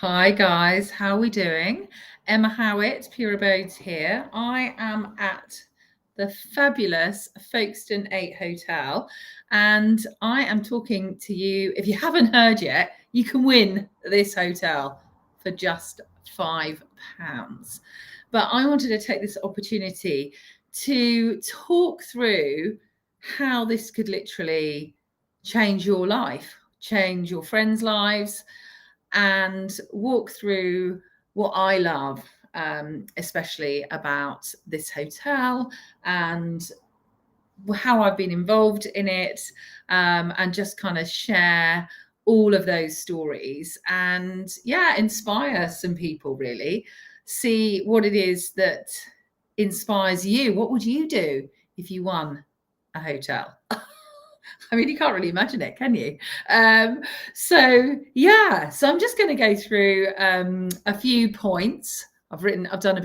Hi guys, how are we doing? Emma Howitt, Pure Abodes here. I am at the fabulous Folkestone 8 Hotel and I am talking to you. If you haven't heard yet, you can win this hotel for just £5. But I wanted to take this opportunity to talk through how this could literally change your life, change your friends' lives, and walk through what I love, especially about this hotel and how I've been involved in it, and just kind of share all of those stories and, yeah, inspire some people really. See what it is that inspires you. What would you do if you won a hotel? I mean, you can't really imagine it, can you? So I'm just going to go through a few points. I've done a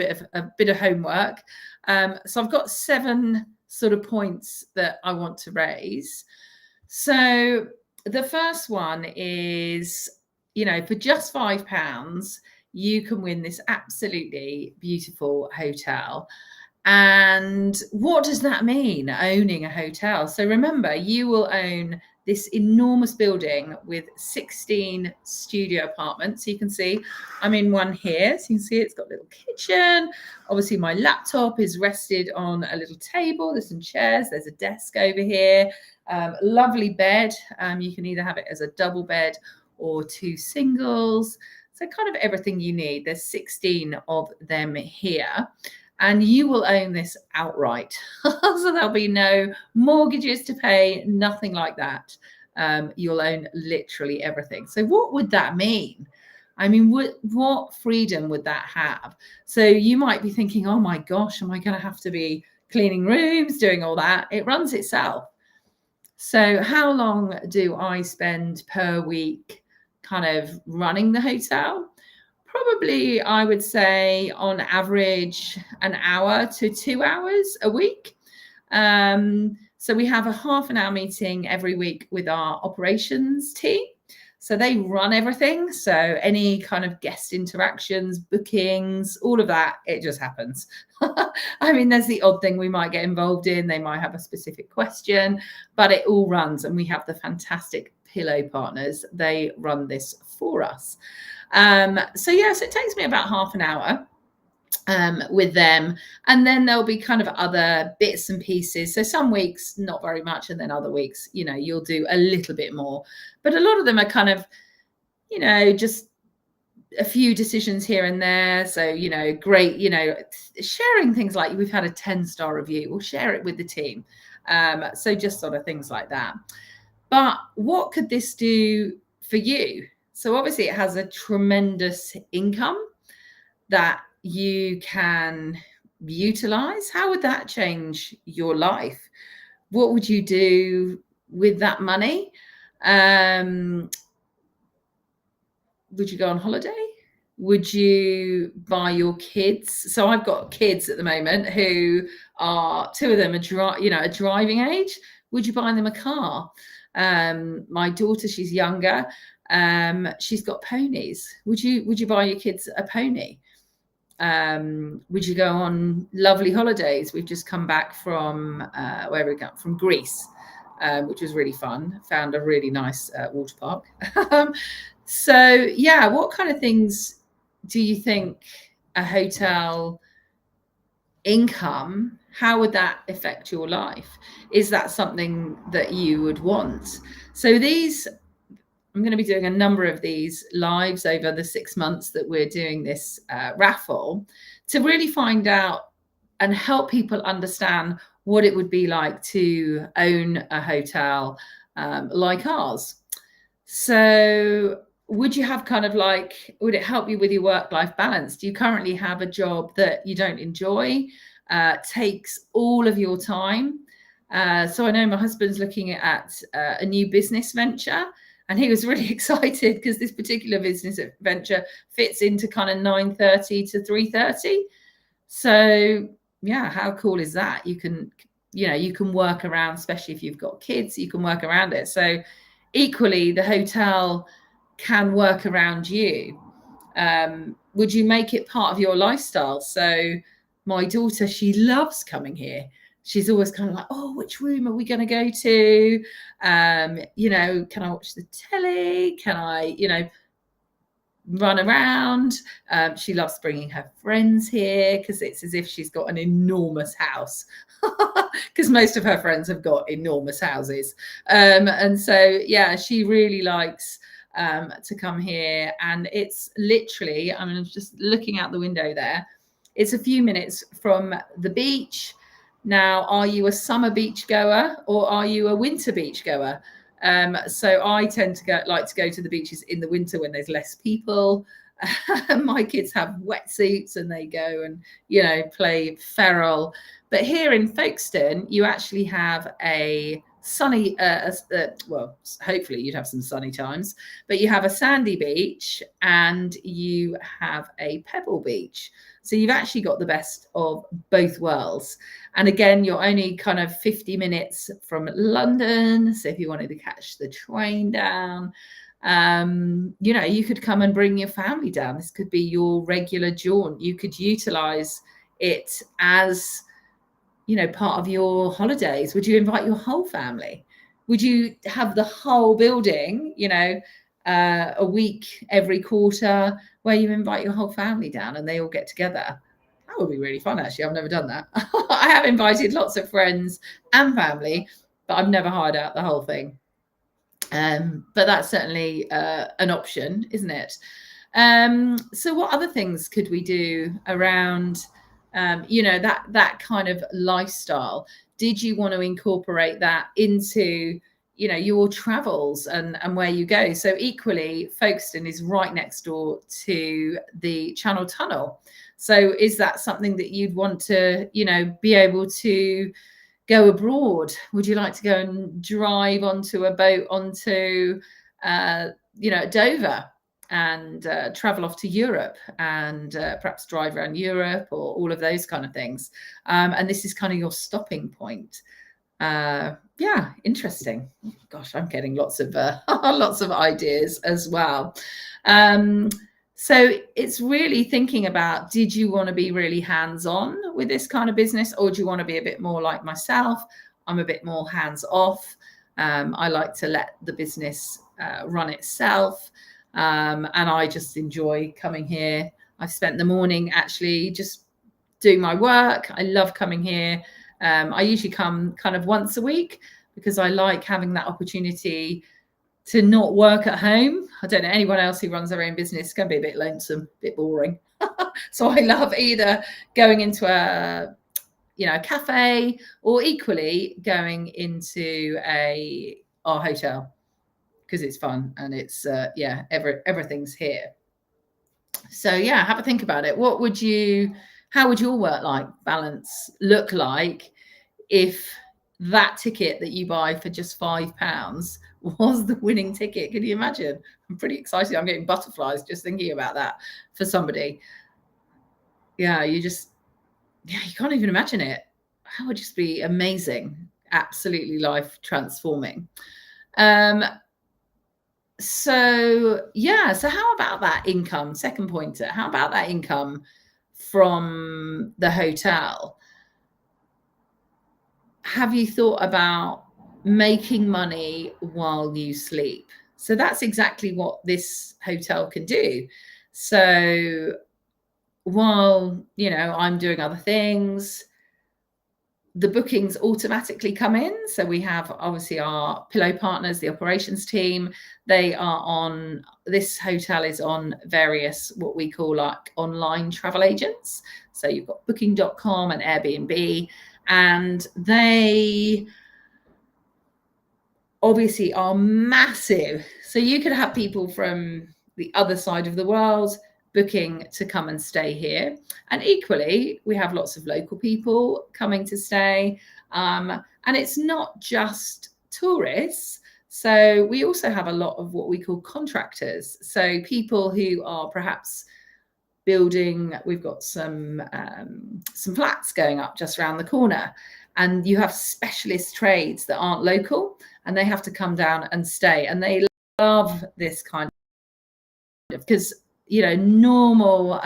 bit of homework. So I've got 7 sort of points that I want to raise. So the first one is, for just £5, you can win this absolutely beautiful hotel. And what does that mean, owning a hotel? So remember, you will own this enormous building with 16 studio apartments. So you can see I'm in one here. So you can see it's got a little kitchen. Obviously, my laptop is rested on a little table. There's some chairs. There's a desk over here. Lovely bed. You can either have it as a double bed or 2 singles. So kind of everything you need. There's 16 of them here. And you will own this outright. So there'll be no mortgages to pay, nothing like that. You'll own literally everything. So what would that mean? I mean, what freedom would that have? So you might be thinking, oh my gosh, am I going to have to be cleaning rooms, doing all that? It runs itself. So how long do I spend per week kind of running the hotel? Probably, I would say, on average, an hour to 2 hours a week. So we have a half an hour meeting every week with our operations team. So they run everything. So any kind of guest interactions, bookings, all of that, it just happens. I mean, there's the odd thing we might get involved in. They might have a specific question, but it all runs. And we have the fantastic Pillow partners. They run this for us. So it takes me about half an hour with them, and then there'll be kind of other bits and pieces. So some weeks not very much, and then other weeks you'll do a little bit more, but a lot of them are kind of just a few decisions here and there. So great, sharing things like we've had a 10-star review, we'll share it with the team. So just sort of things like that. But what could this do for you? So obviously it has a tremendous income that you can utilize. How would that change your life? What would you do with that money? Would you go on holiday? Would you buy your kids? So I've got kids at the moment who are, 2 of them are driving age. Would you buy them a car? My daughter, she's younger. She's got ponies. Would you buy your kids a pony? Would you go on lovely holidays? We've just come back from from Greece, which was really fun. Found a really nice water park. What kind of things do you think a hotel income, how would that affect your life? Is that something that you would want? So I'm going to be doing a number of these lives over the 6 months that we're doing this raffle, to really find out and help people understand what it would be like to own a hotel like ours. So would you have would it help you with your work-life balance? Do you currently have a job that you don't enjoy, takes all of your time? So I know my husband's looking at a new business venture, and he was really excited because this particular business venture fits into kind of 9:30 to 3:30. So yeah, how cool is that? You can work around, especially if you've got kids, you can work around it. So equally, the hotel can work around you. Would you make it part of your lifestyle? So my daughter, she loves coming here. She's always kind of like, oh, which room are we going to go to? Can I watch the telly? Can I, run around? She loves bringing her friends here because it's as if she's got an enormous house, because most of her friends have got enormous houses. And so, yeah, she really likes to come here. And it's literally, I mean, just looking out the window there, it's a few minutes from the beach. Now, are you a summer beach goer or are you a winter beach goer? So I tend to like to go to the beaches in the winter when there's less people. My kids have wetsuits and they go and, play feral. But here in Folkestone, you actually have a sunny, well, hopefully you'd have some sunny times, but you have a sandy beach and you have a pebble beach. So you've actually got the best of both worlds. And again, you're only kind of 50 minutes from London. So if you wanted to catch the train down, you could come and bring your family down. This could be your regular jaunt. You could utilize it as, part of your holidays. Would you invite your whole family? Would you have the whole building, a week every quarter where you invite your whole family down and they all get together? That would be really fun, actually. I've never done that. I have invited lots of friends and family, but I've never hired out the whole thing. But that's certainly an option, isn't it? So what other things could we do around, that kind of lifestyle? Did you want to incorporate that into, your travels and where you go? So equally, Folkestone is right next door to the Channel Tunnel. So is that something that you'd want to, be able to go abroad? Would you like to go and drive onto a boat onto, Dover and travel off to Europe and perhaps drive around Europe or all of those kind of things? And this is kind of your stopping point. Yeah, interesting. Gosh, I'm getting lots of lots of ideas as well. So it's really thinking about, did you want to be really hands-on with this kind of business, or do you want to be a bit more like myself? I'm a bit more hands-off. I like to let the business run itself. And I just enjoy coming here. I've spent the morning actually just doing my work. I love coming here. I usually come kind of once a week because I like having that opportunity to not work at home. I don't know anyone else who runs their own business. It's going to be a bit lonesome, a bit boring. So I love either going into a cafe or equally going into our hotel because it's fun and it's everything's here. So yeah, have a think about it. How would your work-life balance look like if that ticket that you buy for just £5 was the winning ticket? Can you imagine? I'm pretty excited. I'm getting butterflies just thinking about that for somebody. Yeah, you can't even imagine it. That would just be amazing. Absolutely life transforming. So how about that income? Second pointer. How about that income from the hotel? Have you thought about making money while you sleep? So that's exactly what this hotel can do. So while, I'm doing other things, the bookings automatically come in. So we have obviously our pillow partners, the operations team. This hotel is on various, what we call like online travel agents. So you've got booking.com and Airbnb, and they obviously are massive. So you could have people from the other side of the world booking to come and stay here. And equally, we have lots of local people coming to stay. And it's not just tourists. So we also have a lot of what we call contractors. So people who are perhaps building, we've got some flats going up just around the corner. And you have specialist trades that aren't local and they have to come down and stay. And they love this kind of, because normal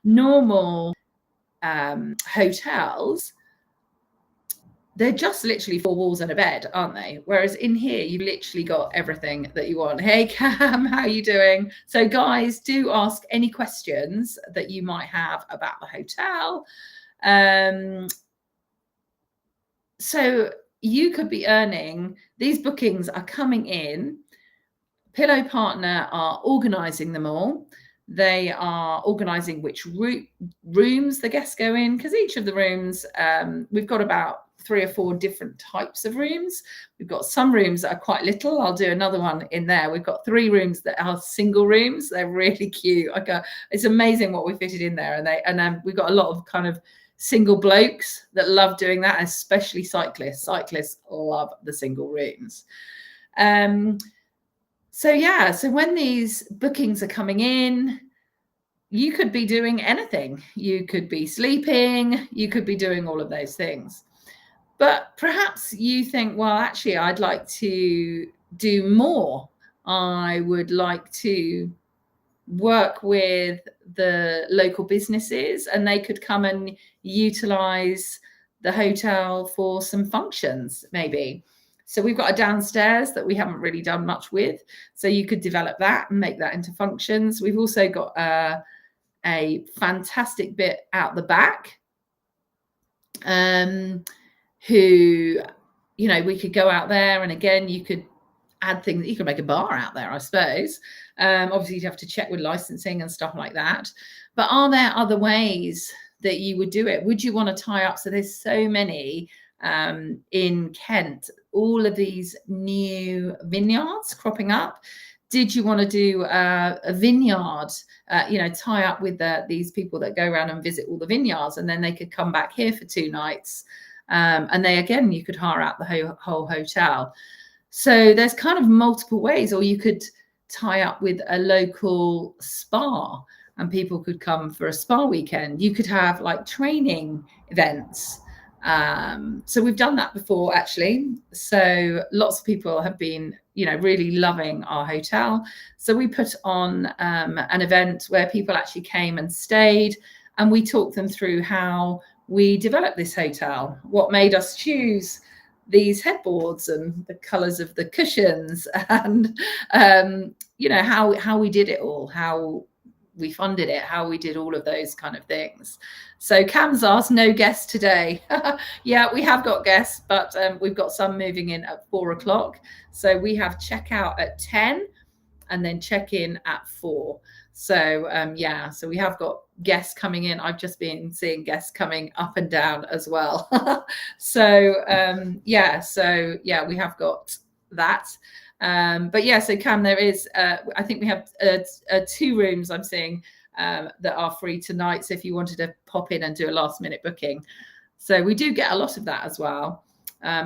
normal hotels, they're just literally 4 walls and a bed, aren't they? Whereas in here, you've literally got everything that you want. Hey, Cam, how are you doing? So guys, do ask any questions that you might have about the hotel. So you could be earning, these bookings are coming in. Pillow Partner are organising them all. They are organising which rooms the guests go in, because each of the rooms, we've got about 3 or 4 different types of rooms. We've got some rooms that are quite little. I'll do another one in there. We've got 3 rooms that are single rooms. They're really cute. It's amazing what we fitted in there. And we've got a lot of kind of single blokes that love doing that, especially cyclists. Cyclists love the single rooms. So when these bookings are coming in, you could be doing anything. You could be sleeping, you could be doing all of those things. But perhaps you think, well, actually, I'd like to do more. I would like to work with the local businesses, and they could come and utilize the hotel for some functions, maybe. So we've got a downstairs that we haven't really done much with. So you could develop that and make that into functions. We've also got a fantastic bit out the back, who, we could go out there, and again, you could add things. You could make a bar out there, I suppose. Obviously, you'd have to check with licensing and stuff like that. But are there other ways that you would do it? Would you want to tie up? So there's so many in Kent, all of these new vineyards cropping up. Did you want to do a vineyard, tie up with these people that go around and visit all the vineyards, and then they could come back here for 2 nights. And you could hire out the whole hotel. So there's kind of multiple ways, or you could tie up with a local spa and people could come for a spa weekend. You could have like training events. So we've done that before, actually. So lots of people have been, really loving our hotel. So we put on an event where people actually came and stayed, and we talked them through how we developed this hotel, what made us choose these headboards and the colors of the cushions, and how we did it all, how we funded it, how we did all of those kind of things. So Cam's asked, no guests today. Yeah, we have got guests, but we've got some moving in at 4 o'clock. So we have checkout at 10 and then check in at 4. So so we have got guests coming in. I've just been seeing guests coming up and down as well. So we have got that. So Cam, there is I think we have 2 rooms I'm seeing that are free tonight. So if you wanted to pop in and do a last minute booking, so we do get a lot of that as well.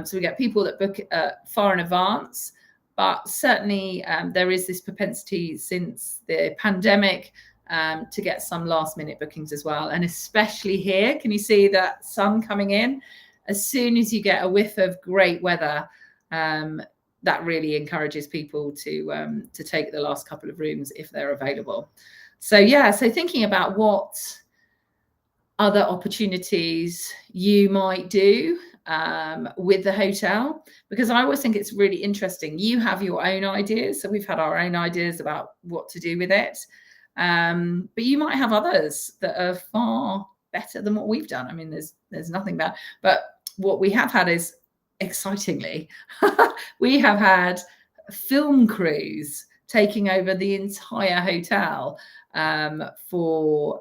So we get people that book far in advance. But certainly there is this propensity since the pandemic to get some last minute bookings as well. And especially here, can you see that sun coming in? As soon as you get a whiff of great weather, that really encourages people to take the last couple of rooms if they're available. So thinking about what other opportunities you might do with the hotel, because I always think it's really interesting. You have your own ideas. So we've had our own ideas about what to do with it. But you might have others that are far better than what we've done. I mean, there's nothing bad. But what we have had is, excitingly, we have had film crews taking over the entire hotel for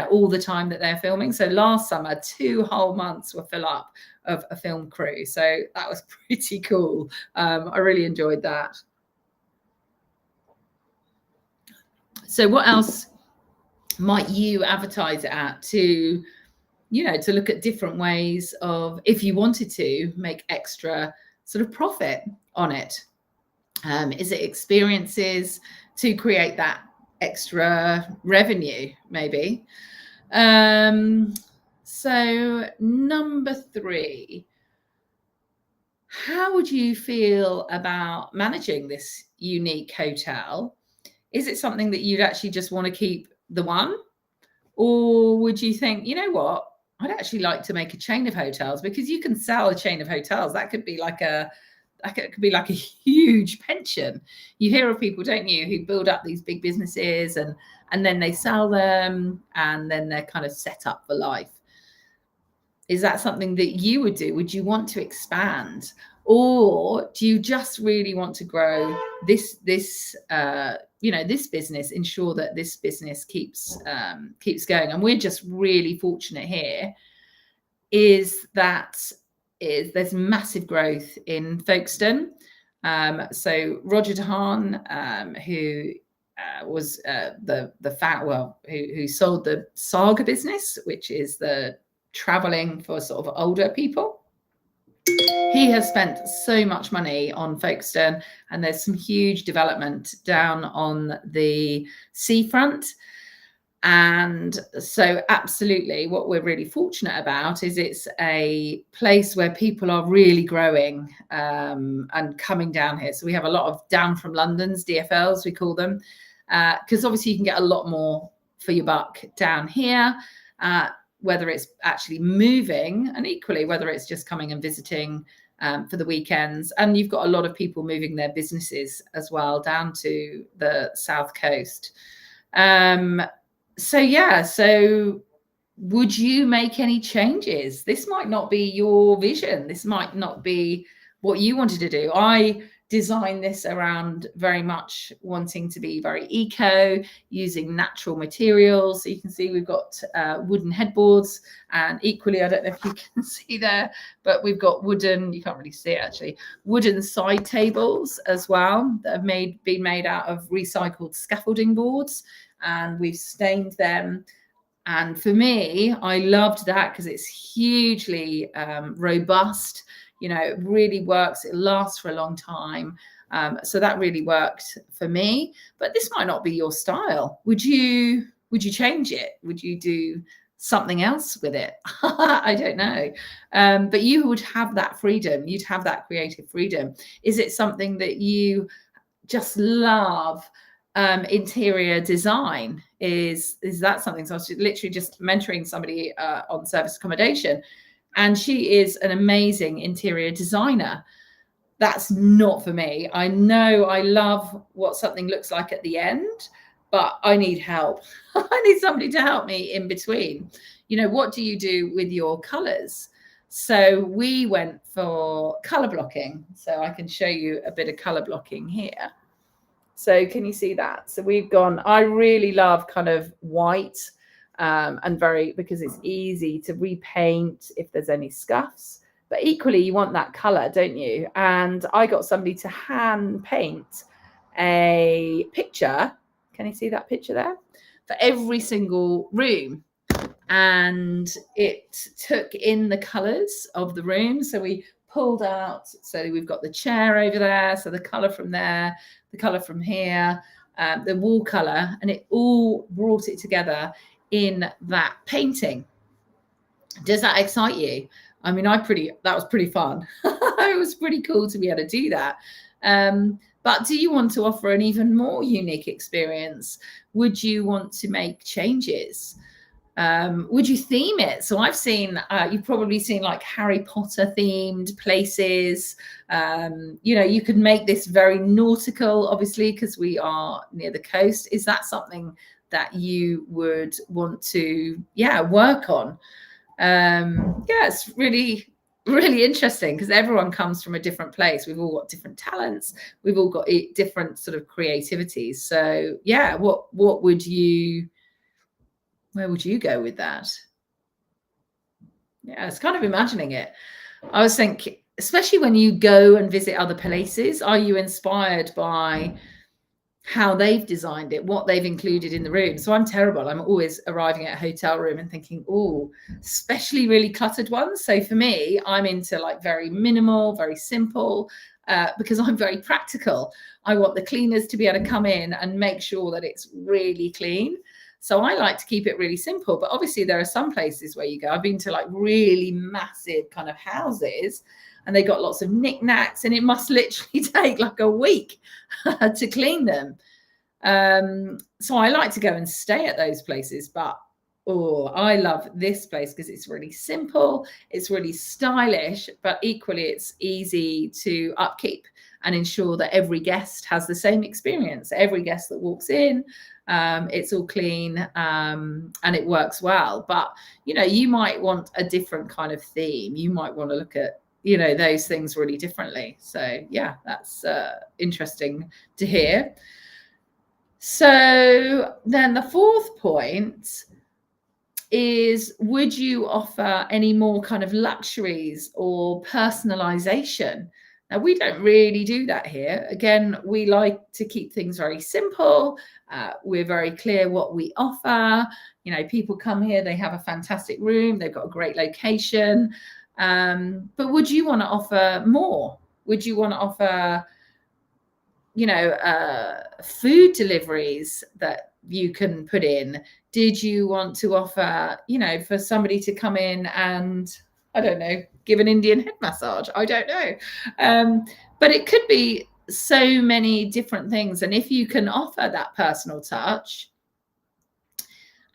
all the time that they're filming. So last summer, 2 whole months were full up of a film crew. So that was pretty cool. I really enjoyed that. So what else might you advertise it at to look at different ways of, if you wanted to make extra sort of profit on it? Is it experiences to create that extra revenue, maybe? So number 3, how would you feel about managing this unique hotel is it something that you'd actually just want to keep the one? Or would you think, you know what, I'd actually like to make a chain of hotels, because you can sell a chain of hotels. That could be like a huge pension. You hear of people, don't you, who build up these big businesses and then they sell them and then they're kind of set up for life. Is that something that you would do? Would you want to expand? Or do you just really want to grow this business, ensure that this business keeps going? And we're just really fortunate here there's massive growth in Folkestone. So Roger De Haan, who was who sold the Saga business, which is the traveling for sort of older people. He has spent so much money on Folkestone, and there's some huge development down on the seafront. And so absolutely, what we're really fortunate about is it's a place where people are really growing and coming down here. So we have a lot of down from London's, DFLs, we call them, because obviously you can get a lot more for your buck down here, whether it's actually moving, and equally whether it's just coming and visiting for the weekends. And you've got a lot of people moving their businesses as well down to the south coast. So would you make any changes? This might not be your vision. This might not be what you wanted to do. I designed this around very much wanting to be very eco, using natural materials. So you can see we've got wooden headboards, and equally, I don't know if you can see there, but we've got wooden, you can't really see it actually, wooden side tables as well that have been made out of recycled scaffolding boards, and we've stained them. And for me, I loved that because it's hugely robust. It really works. It lasts for a long time. So that really worked for me. But this might not be your style. Would you change it? Would you do something else with it? I don't know. But you would have that freedom. You'd have that creative freedom. Is it something that you just love? Interior design, is that something? So I was literally just mentoring somebody on service accommodation, and she is an amazing interior designer. That's not for me. I know I love what something looks like at the end, but I need help. I need somebody to help me in between. What do you do with your colors? So we went for color blocking. So I can show you a bit of color blocking here. So can you see that? So we've gone, I really love kind of white and because it's easy to repaint if there's any scuffs, but equally you want that color, don't you? And I got somebody to hand paint a picture. Can you see that picture there? For every single room. And it took in the colors of the room. So we pulled out, so we've got the chair over there, so the color from there, the color from here, the wall color, and it all brought it together in that painting. Does that excite you? I mean, that was pretty fun. It was pretty cool to be able to do that. But do you want to offer an even more unique experience? Would you want to make changes? Would you theme it? So I've seen, you've probably seen like Harry Potter themed places. You could make this very nautical, obviously, because we are near the coast. Is that something that you would want to, work on? It's really, really interesting because everyone comes from a different place. We've all got different talents. We've all got different sort of creativities. So where would you go with that? Yeah, it's kind of imagining it. I was thinking, especially when you go and visit other places, are you inspired by how they've designed it, what they've included in the room? So I'm terrible. I'm always arriving at a hotel room and thinking, oh, especially really cluttered ones. So for me, I'm into like very minimal, very simple, because I'm very practical. I want the cleaners to be able to come in and make sure that it's really clean. So I like to keep it really simple, but obviously there are some places where you go. I've been to like really massive kind of houses and they got lots of knickknacks and it must literally take like a week to clean them. So I like to go and stay at those places, but I love this place because it's really simple, it's really stylish, but equally it's easy to upkeep and ensure that every guest has the same experience. Every guest that walks in, it's all clean, and it works well. But you might want a different kind of theme. You might want to look at those things really differently. So yeah, that's interesting to hear. So then the fourth point is, would you offer any more kind of luxuries or personalization? Now, we don't really do that here. Again, we like to keep things very simple. We're very clear what we offer. People come here, they have a fantastic room, they've got a great location. But would you want to offer more? Would you want to offer food deliveries that you can put in? Did you want to offer, for somebody to come in and, I don't know, give an Indian head massage? I don't know. But it could be so many different things. And if you can offer that personal touch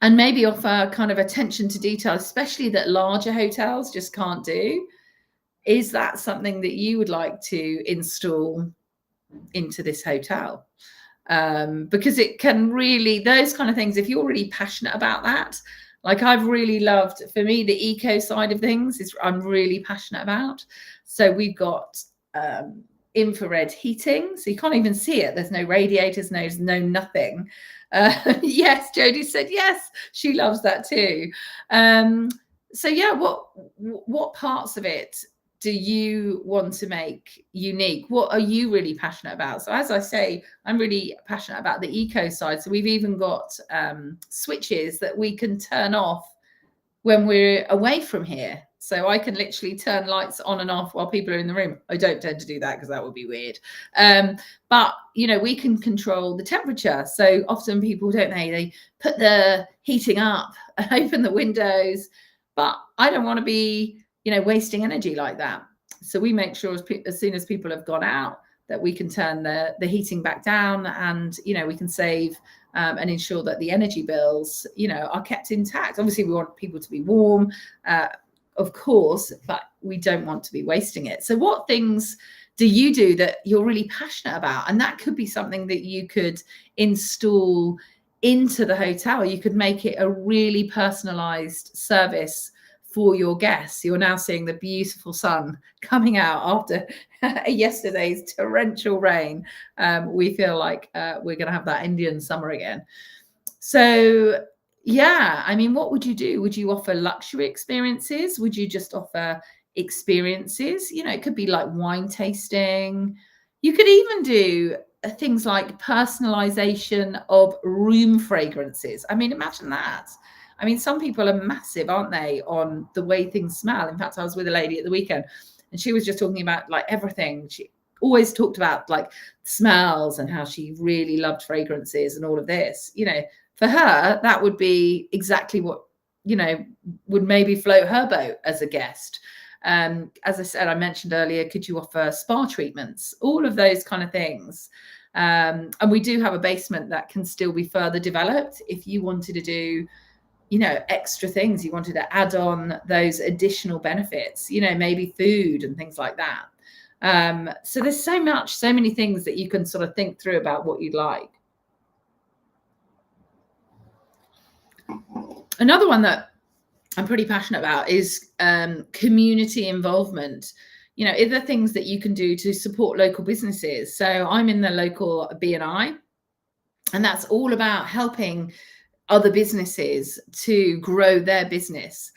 and maybe offer kind of attention to detail, especially that larger hotels just can't do, is that something that you would like to install into this hotel? Because it can really, those kind of things, if you're really passionate about that, like I've really loved, for me, the eco side of things is I'm really passionate about. So we've got infrared heating, so you can't even see it. There's no radiators, no nothing. Yes, Jodie said yes, she loves that too. So yeah, what parts of it do you want to make unique? What are you really passionate about? So as I say, I'm really passionate about the eco side. So we've even got switches that we can turn off when we're away from here. So I can literally turn lights on and off while people are in the room. I don't tend to do that because that would be weird. But, we can control the temperature. So often people, they put the heating up and open the windows, but I don't want to be wasting energy like that. So we make sure as soon as people have gone out that we can turn the heating back down, and we can save and ensure that the energy bills are kept intact. Obviously we want people to be warm, of course, but we don't want to be wasting it. So what things do you do that you're really passionate about? And that could be something that you could install into the hotel. You could make it a really personalized service for your guests. You're now seeing the beautiful sun coming out after yesterday's torrential rain. We feel like we're going to have that Indian summer again. So yeah, I mean, what would you do? Would you offer luxury experiences? Would you just offer experiences? It could be like wine tasting. You could even do things like personalization of room fragrances. I mean, imagine that. I mean, some people are massive, aren't they, on the way things smell. In fact, I was with a lady at the weekend and she was just talking about like everything. She always talked about like smells and how she really loved fragrances and all of this. For her, that would be exactly what, would maybe float her boat as a guest. As I said, I mentioned earlier, could you offer spa treatments? All of those kind of things. And we do have a basement that can still be further developed if you wanted to do extra things, you wanted to add on those additional benefits, maybe food and things like that. So there's so many things that you can sort of think through about what you'd like. Another one that I'm pretty passionate about is community involvement. Are there things that you can do to support local businesses? So I'm in the local BNI, and that's all about helping other businesses to grow their business.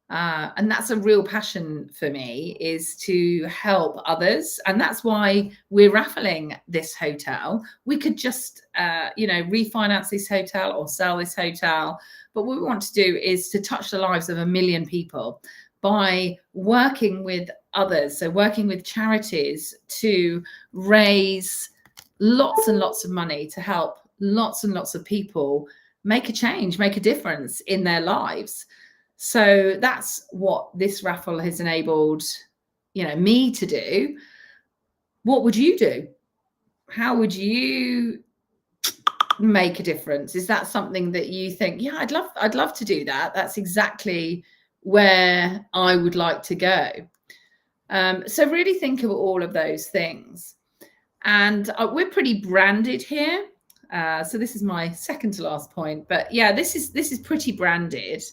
And that's a real passion for me, is to help others. And that's why we're raffling this hotel. We could just, refinance this hotel or sell this hotel. But what we want to do is to touch the lives of 1 million people by working with others. So working with charities to raise lots and lots of money to help lots and lots of people make a change, make a difference in their lives. So that's what this raffle has enabled, me to do. What would you do? How would you make a difference? Is that something that you think, yeah, I'd love to do that. That's exactly where I would like to go. So really think of all of those things. And we're pretty branded here. So this is my second to last point. But yeah, this is pretty branded.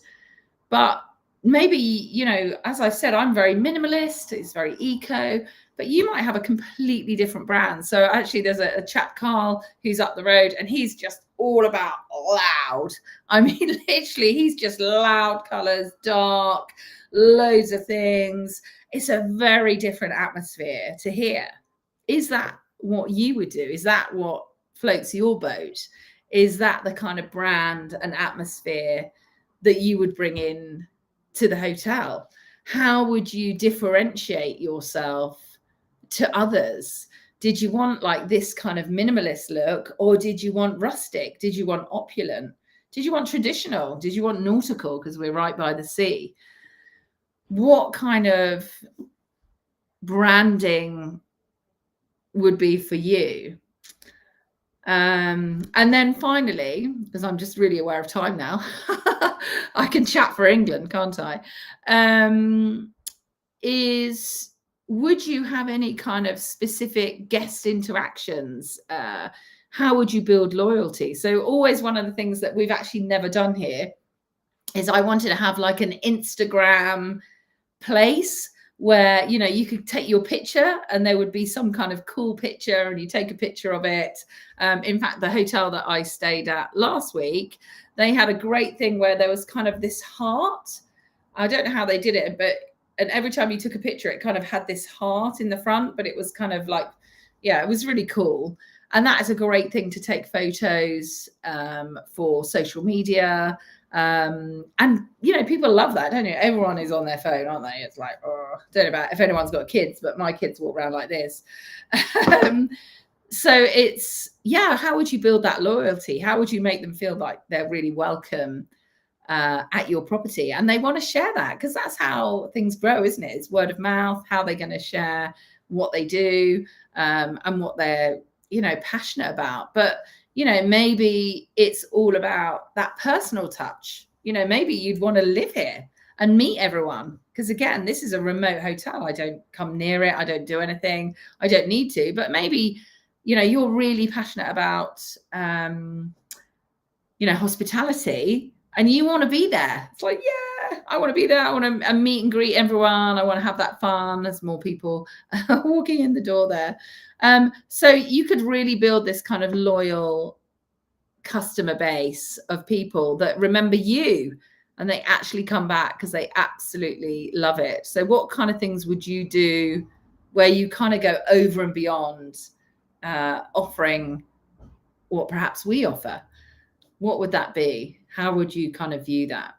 But maybe, you know, as I've said, I'm very minimalist. It's very eco. But you might have a completely different brand. So actually, there's a chap, Carl, who's up the road, and he's just all about loud. I mean, literally, he's just loud colors, dark, loads of things. It's a very different atmosphere to here. Is that what you would do? Is that what floats your boat? Is that the kind of brand and atmosphere that you would bring in to the hotel? How would you differentiate yourself to others? Did you want like this kind of minimalist look, or did you want rustic? Did you want opulent? Did you want traditional? Did you want nautical because we're right by the sea? What kind of branding would be for you? And then finally, because I'm just really aware of time now, I can chat for England, can't I? Is would you have any kind of specific guest interactions? How would you build loyalty? So always one of the things that we've actually never done here is I wanted to have like an Instagram place where, you know, you could take your picture and there would be some kind of cool picture and you take a picture of it. In fact, the hotel that I stayed at last week, they had a great thing where there was kind of this heart. I don't know how they did it, but and every time you took a picture, it kind of had this heart in the front, but it was kind of like, yeah, it was really cool. And that is a great thing to take photos for social media. And you know, people love that, don't you? Everyone is on their phone, aren't they? It's like, oh, I don't know about if anyone's got kids, but my kids walk around like this. So it's, yeah, how would you build that loyalty? How would you make them feel like they're really welcome at your property and they want to share that? Because that's how things grow, isn't it? It's word of mouth. How they're going to share what they do and what they're, you know, passionate about. But you know, maybe it's all about that personal touch. You know, maybe you'd want to live here and meet everyone. Because again, this is a remote hotel. I don't come near it. I don't do anything. I don't need to. But maybe, you know, you're really passionate about, you know, hospitality and you want to be there. It's like, yeah, I want to be there. I want to meet and greet everyone. I want to have that fun. There's more people walking in the door there. So you could really build this kind of loyal customer base of people that remember you and they actually come back because they absolutely love it. So what kind of things would you do where you kind of go over and beyond offering what perhaps we offer? What would that be? How would you kind of view that?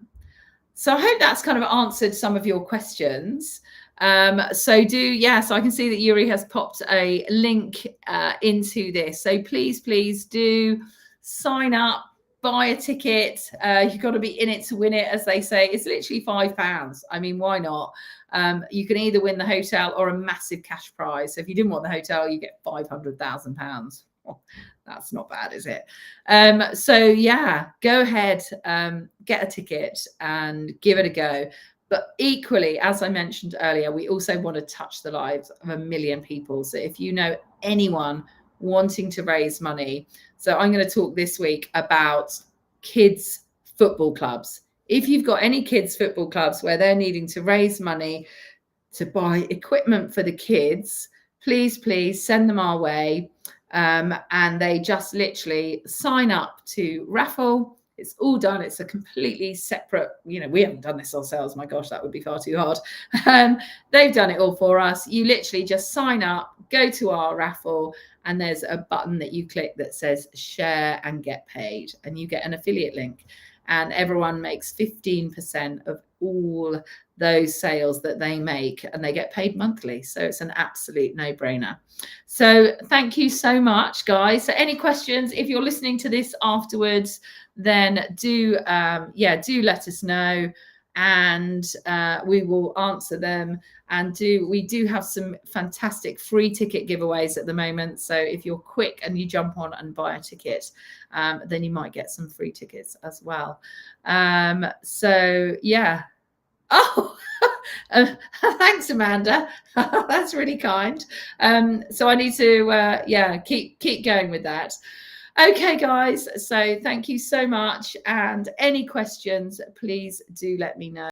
So I hope that's kind of answered some of your questions. So so I can see that Yuri has popped a link into this. So please do sign up, buy a ticket. You've got to be in it to win it, as they say. It's literally £5. I mean, why not? You can either win the hotel or a massive cash prize. So if you didn't want the hotel, you get £500,000. That's not bad, is it? So yeah, go ahead, get a ticket and give it a go. But equally, as I mentioned earlier, we also want to touch the lives of 1 million people. So if you know anyone wanting to raise money, so I'm going to talk this week about kids football clubs. If you've got any kids football clubs where they're needing to raise money to buy equipment for the kids, please send them our way. And they just literally sign up to raffle. It's all done. It's a completely separate, you know, we haven't done this ourselves. My gosh, that would be far too hard. They've done it all for us. You literally just sign up, go to our raffle, and there's a button that you click that says share and get paid, and you get an affiliate link. And everyone makes 15% of all those sales that they make, and they get paid monthly. So it's an absolute no-brainer. So thank you so much, guys. So any questions, if you're listening to this afterwards, then do let us know. and we will answer them. And we do have some fantastic free ticket giveaways at the moment. So if you're quick and you jump on and buy a ticket, then you might get some free tickets as well. So yeah. Oh, thanks, Amanda. That's really kind. So I need to keep going with that. Okay, guys. So thank you so much. And any questions, please do let me know.